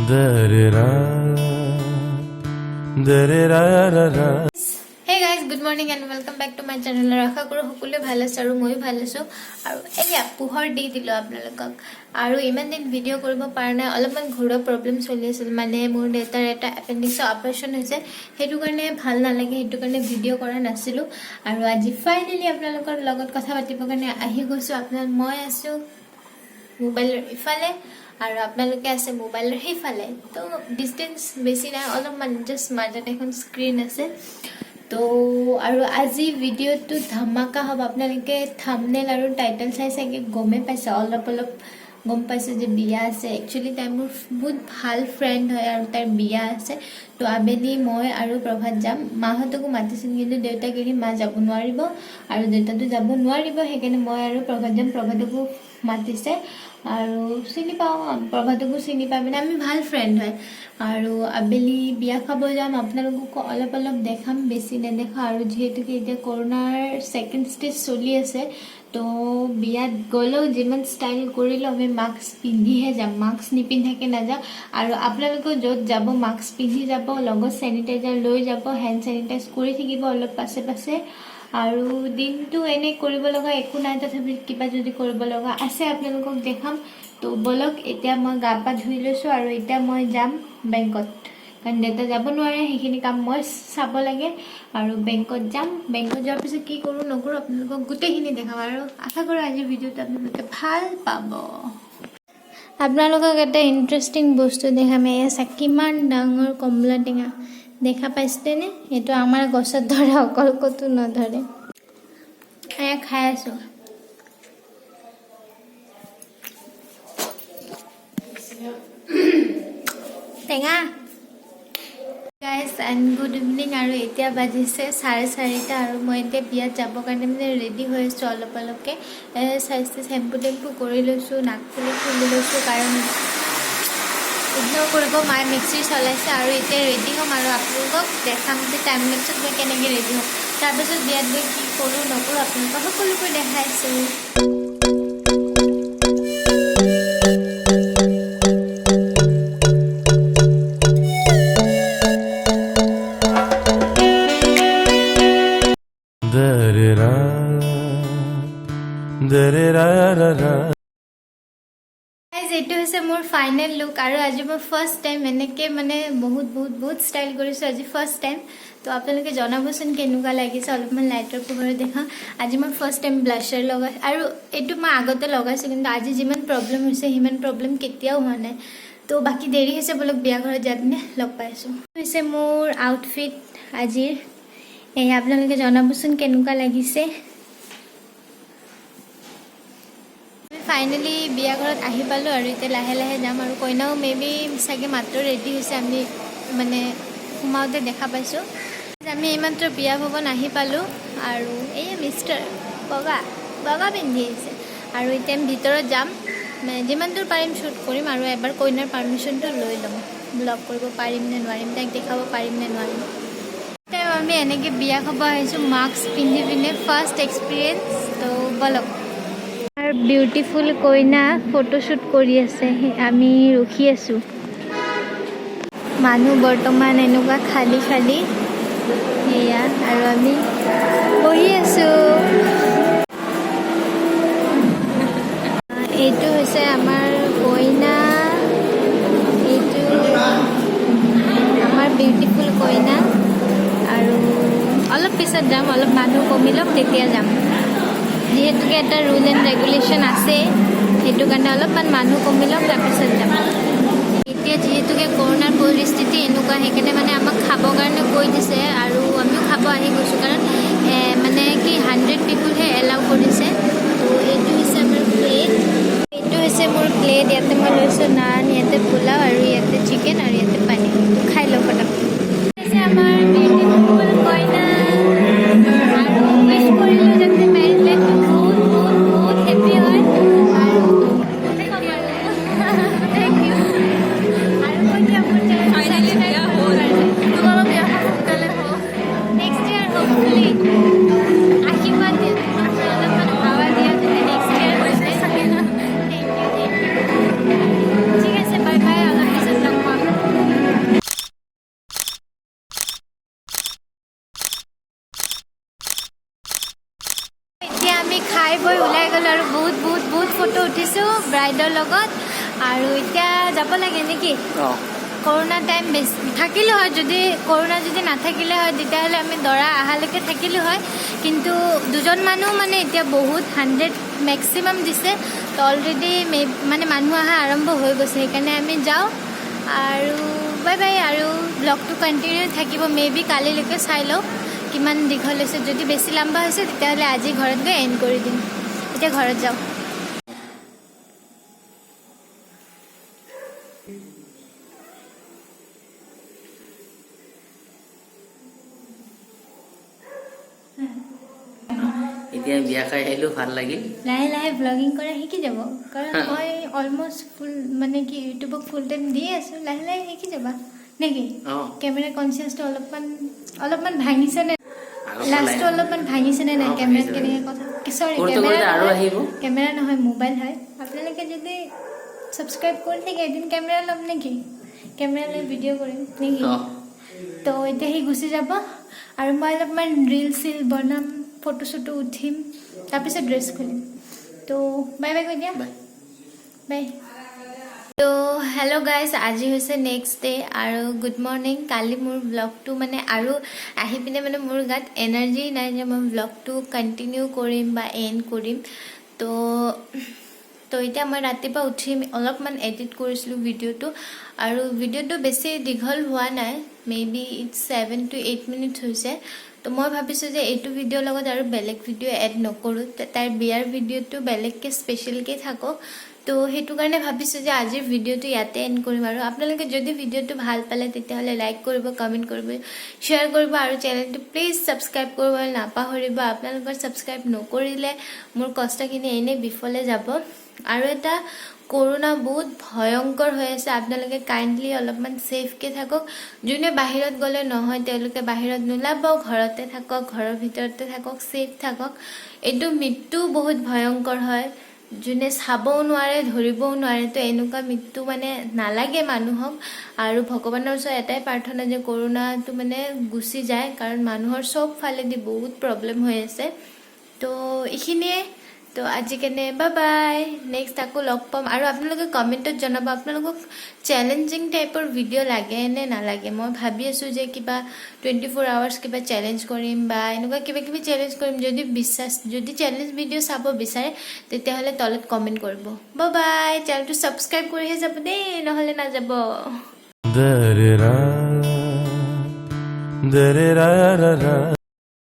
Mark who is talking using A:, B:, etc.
A: Hey guys, good morning and welcome back to my channel. আশা কৰো সকলোৱে ভাল আছে আৰু মই ভাল আছো আৰু এয়া পোহৰ দি দিলো আপোনালোকক আৰু ইমান দিন ভিডিও কৰিব পৰা নাই অলপমান ঘৰুৱা প্ৰবলেম চলি আছিল মানে মোৰ দেউতাৰ এটা এপেণ্ডিক্সৰ অপাৰেশ্যন হৈছে হেতু কাৰণে ভাল নালাগে হেতু কাৰণে ভিডিও কৰা নাছিলো আৰু আজি ফাইনালি আপোনালোকৰ লগত কথা পাতিবৰ কাৰণে আহি গৈছো মই আছো মোবাইলৰ ইফালে আৰু আপোনালোকে আছে মোবাইলৰ হেফালে তো ডিসটেন্স বেছি নাই অলপমান জাস্ট মাজত এখন স্ক্ৰীন আছে তো আৰু আজি ভিডিওটো ধমাকা হ'ব আপোনালোকে থাম্বনেল আৰু টাইটেল চাই চাগে গমে পাইছে অলপ গম পাইছে যে বিয়া আছে একচুয়ালি তাই মোৰ বহুত ভাল ফ্ৰেন্ড হয় আৰু তাইৰ বিয়া আছে তো আবেলি মই আৰু প্ৰভাত যাম মাহঁতকো মাতিছিল কিন্তু দেউতাক এৰি মা যাব নোৱাৰিব আৰু দেউতাটো যাব নোৱাৰিব হেকাৰণে মই আৰু প্ৰভাত যাম প্ৰভাতকো মাতিছে আৰু চিনি পাওঁ প্ৰভাতকো চিনি পায় মানে আমি ভাল ফ্ৰেন্ড হয় আৰু আবেলি বিয়া খাব যাম আপোনালোকক অলপ দেখাম বেছি নেদেখা আৰু যেহেতু এতিয়া কৰোনাৰ সেকেন্ড ষ্টেজ চলি আছে তো বিয়াত গ'লেও যিমান ষ্টাইল কৰিলেও আমি মাস্ক পিন্ধিহে যাম মাস্ক নিপিন্ধাকে নাযাওঁ আৰু আপোনালোকে য'ত যাব মাস্ক পিন্ধি যাব লগত স্যানিটাইজাৰ লৈ যাব হেণ্ড স্যানিটাইজ কৰি থাকিব অলপ পাছে আৰু দিনটো এনে কৰিব লগা একো নাই তথাপি কিবা যদি কৰিব লগা আছে আপোনালোকক দেখাম তো বলক এতিয়া মই গা পা ধুই লৈছো আৰু এতিয়া মই যাম বেংকত কাৰণ দেউতা যাব নোৱাৰে সেইখিনি কাম মই চাব লাগে আৰু বেংকত যাম বেংকত যোৱাৰ পিছত কি কৰোঁ নকৰোঁ আপোনালোকক গোটেইখিনি দেখাম আৰু আশা কৰোঁ আজি ভিডিওটো আপোনালোকে ভাল পাব আপোনালোকক এটা ইন্টাৰেষ্টিং বস্তু দেখাম এয়া কিমান ডাঙৰ কমলা টেঙা দেখা পাইছেনে এটো আমাৰ গছত ধৰে অকল কতো নধৰে এয়া খাই আছো টেঙা গাইস এন্ড গুড ইভিনিং আৰু এতিয়া বাজিছে 4:30 আৰু মই এতিয়া বিয়াত যাব কাৰণে মানে ৰেডি হৈ আছো অলপকে সাইজতে শ্যাম্পু টেম্পু কৰি লৈছো নাক খুলি লৈছো কাৰণ ইগনোৰ কৰিব মাই মিক্সি চলাইছে আৰু এতিয়া ৰেডি হ'ম আৰু আপোনালোকক দেখাম যে টাইম লেপছত মই কেনেকৈ ৰেডি হ'ম তাৰপিছত বিয়াত গৈ কি কৰোঁ নকৰোঁ আপোনালোকক সকলোবোৰ দেখাইছোঁ এইটো হৈছে মোৰ ফাইনেল লুক আৰু আজি মই ফাৰ্ষ্ট টাইম এনেকে মানে বহুত ষ্টাইল কৰিছো আজি ফাৰ্ষ্ট টাইম তো আপোনালোকে জনাবচোন কেনেকুৱা লাগিছে অলপমান লাইটৰ পোহৰত দেখা আজি মই ফাৰ্ষ্ট টাইম ব্লাশাৰ লগাই আৰু এইটো মই আগতে লগাইছো কিন্তু আজি যিমান প্ৰবলেম হৈছে সিমান প্ৰবলেম কেতিয়াও হোৱা নাই তো বাকি দেৰি হৈছে বলক বিয়া ঘৰত যাই পিনে লগ পাইছো হৈছে মোৰ আউটফিট আজিৰ এই আপোনালোকে জনাবচোন কেনেকুৱা লাগিছে ফাইনালি বিয়া ঘৰত আহি পালো আৰু এতিয়া লাহে যাম আৰু কইনাও মেবি সাগে মাত্ৰ ৰেডি হৈছে আমি মানে সোমাওতে দেখা পাইছো আমি এইমাত্ৰ বিয়া ভৱন আহি পালো আৰু এই মিষ্টাৰ বাবা পিন্ধি আছে আৰু এতিয়া আমি ভিতৰত যাম মানে যিমান দূৰ পাৰিম শ্বুট কৰিম আৰু এবাৰ কইনাৰ পাৰমিশনটো লৈ ল'ম ব্লগ কৰিব পাৰিম নে নোৱাৰিম তাক দেখাব পাৰিম নে নোৱাৰিম এতিয়া আমি এনেকৈ বিয়া খাব আহিছোঁ মাস্ক পিন্ধি পিনে ফাৰ্ষ্ট এক্সপিৰিয়েঞ্চ তো বলক বিউটিফুল কইনা ফটোশুট কৰি আছে আমি ৰখি আছো মানুহ বৰ্তমান এনেকুৱা খালি এয়া আৰু আমি বহি আছো এইটো হৈছে আমাৰ কইনা এইটো আমাৰ বিউটিফুল কইনা আৰু অলপ পিছত যাম অলপ মানুহ কমি লওক তেতিয়া যাম যেহেতুকে এটা ৰুল এণ্ড ৰেগুলেশ্যন আছে সেইটো কাৰণে অলপমান মানুহ কমি লওক তাৰপিছত যাম এতিয়া যেহেতুকে কৰোনাৰ পৰিস্থিতি এনেকুৱা সেইকাৰণে মানে আমাক খাবৰ কাৰণে কৈ দিছে আৰু আমিও খাব আহি গৈছোঁ কাৰণ মানে কি 100 পিপুলহে এলাউ কৰিছে তো এইটো হৈছে আমাৰ প্লেট এইটো হৈছে মোৰ প্লেট ইয়াতে মই লৈছোঁ নান ইয়াতে পোলাও আৰু ইয়াতে চিকেন আৰু ইয়াতে পানী খাই লওঁ ফটাফট হৈছে আমাৰ বিউটিফুল কইনা আৰু উইচ কৰিলোঁ যাতে মেৰিড লাইফ বহুত হেপি হয় আৰু থেংক ইউ আৰু এতিয়া মোৰ ফাইনেলি বিয়া হ'ল তোমালোকৰ বিয়া সোনকালে হওক নেক্সট ইয়াৰ হ'পফুলি আশীৰ্বাদ দিয়া অলপমান হাৱা দিয়া যাতে নেক্সট ইয়াৰ হৈছে থেংক ইউ ঠিক আছে বাই বাই অলপ পিছত খাই বৈ ওলাই গ'লো আৰু বহুত বহুত বহুত ফটো উঠিছোঁ ব্ৰাইডৰ লগত আৰু এতিয়া যাব লাগে নেকি কৰোণা টাইম বেছি থাকিলোঁ হয় যদি কৰোণা যদি নাথাকিলে হয় তেতিয়াহ'লে আমি দৰা অহালৈকে থাকিলোঁ হয় কিন্তু দুজন মানুহ মানে এতিয়া বহুত 100 মেক্সিমাম দিছে তো অলৰেডি মানে মানুহ অহা আৰম্ভ হৈ গৈছে সেইকাৰণে আমি যাওঁ আৰু বাই বাই আৰু ব্লগটো কণ্টিনিউ থাকিব মেবি কালিলৈকে চাই লওঁ কিমান দীঘল হৈছে যদি বেছি লম্বা হৈছে তেতিয়াহ'লে আজি ঘৰত গৈ এণ্ড কৰি দিম এতিয়া ঘৰত যাওঁ
B: এতিয়া বিয়া খাই আহিলোঁ ভাল লাগিল
A: লাহে লাহে ব্লগিং কৰা শিকি যাব কাৰণ মই অলমষ্ট ফুল মানে কি ইউটিউবক ফুল টাইম দি আছোঁ লাহে লাহে শিকি যাবা নেকি কেমেৰা কনচিয়াছটো অলপমান ভাঙিছেনে লাষ্টটো অলপমান ভাঙিছেনে নাই কেমেৰাত কেনেকৈ কথা চৰি কেমেৰা নহয় মোবাইল হয় আপোনালোকে যদি ছাবস্ক্ৰাইব কৰি থাকে এদিন কেমেৰা ল'ম নেকি কেমেৰা লৈ ভিডিঅ' কৰিম নেকি তো এতিয়া সি গুচি যাব আৰু মই অলপমান ৰিল চিল বনাম ফটো চটো উঠিম তাৰপিছত ড্ৰেছ খুলিম তো বাই বাই কৈ দিয়া বাই তো হেল্ল' গাইজ আজি হৈছে নেক্সট ডে আৰু গুড মৰ্ণিং কালি মোৰ ব্লগটো মানে আৰু আহি পিনে মানে মোৰ গাত এনাৰ্জি নাই যে মই ব্লগটো কণ্টিনিউ কৰিম বা এণ্ড কৰিম তো এতিয়া মই ৰাতিপুৱা উঠি অলপমান এডিট কৰিছিলোঁ ভিডিঅ'টো আৰু ভিডিঅ'টো বেছি দীঘল হোৱা নাই মেবি ইটছ 7 to 8 মিনিটছ হৈছে তো মই ভাবিছোঁ যে এইটো ভিডিঅ'ৰ লগত আৰু বেলেগ ভিডিঅ' এড নকৰোঁ তাইৰ বিয়াৰ ভিডিঅ'টো বেলেগকৈ স্পেচিয়েলকৈ থাকক তো সেইটো কাৰণে ভাবিছোঁ যে আজিৰ ভিডিঅ'টো ইয়াতে এণ্ড কৰিম আৰু আপোনালোকে যদি ভিডিঅ'টো ভাল পালে তেতিয়াহ'লে লাইক কৰিব কমেণ্ট কৰিব শ্বেয়াৰ কৰিব আৰু চেনেলটো প্লিজ ছাবস্ক্ৰাইব কৰিবলৈ নাপাহৰিব আপোনালোকৰ ছাবস্ক্ৰাইব নকৰিলে মোৰ কষ্টখিনি এনেই বিফলে যাব আৰু এটা কৰোণা বহুত ভয়ংকৰ হৈ আছে আপোনালোকে কাইণ্ডলি অলপমান ছেফকৈ থাকক যোনে বাহিৰত গ'লে নহয় তেওঁলোকে বাহিৰত নোলাব ঘৰতে থাকক ঘৰৰ ভিতৰতে থাকক ছেফ থাকক এইটো মৃত্যু বহুত ভয়ংকৰ হয় যোনে চাবও নোৱাৰে ধৰিবও নোৱাৰে তো এনেকুৱা মৃত্যু মানে নালাগে মানুহক আৰু ভগৱানৰ ওচৰত এটাই প্ৰাৰ্থনা যে কৰোণাটো মানে গুচি যায় কাৰণ মানুহৰ চব ফালেদি বহুত প্ৰব্লেম হৈ আছে তো এইখিনিয়ে তো আজি কাৰণে বাই বাই নেক্সট আকৌ লগ পাম আৰু আপোনালোকে কমেণ্টত জনাব আপোনালোকক চেলেঞ্জিং টাইপৰ ভিডিঅ' লাগে নে নালাগে মই ভাবি আছোঁ যে কিবা 24 আৱাৰ্ছ কিবা চেলেঞ্জ কৰিম বা এনেকুৱা কিবা কিবি চেলেঞ্জ কৰিম যদি চেলেঞ্জ ভিডিঅ' চাব বিচাৰে তেতিয়াহ'লে তলত কমেণ্ট কৰিব বাই বাই চেনেলটো ছাবস্ক্ৰাইব কৰিহে যাব দেই নহ'লে নাযাব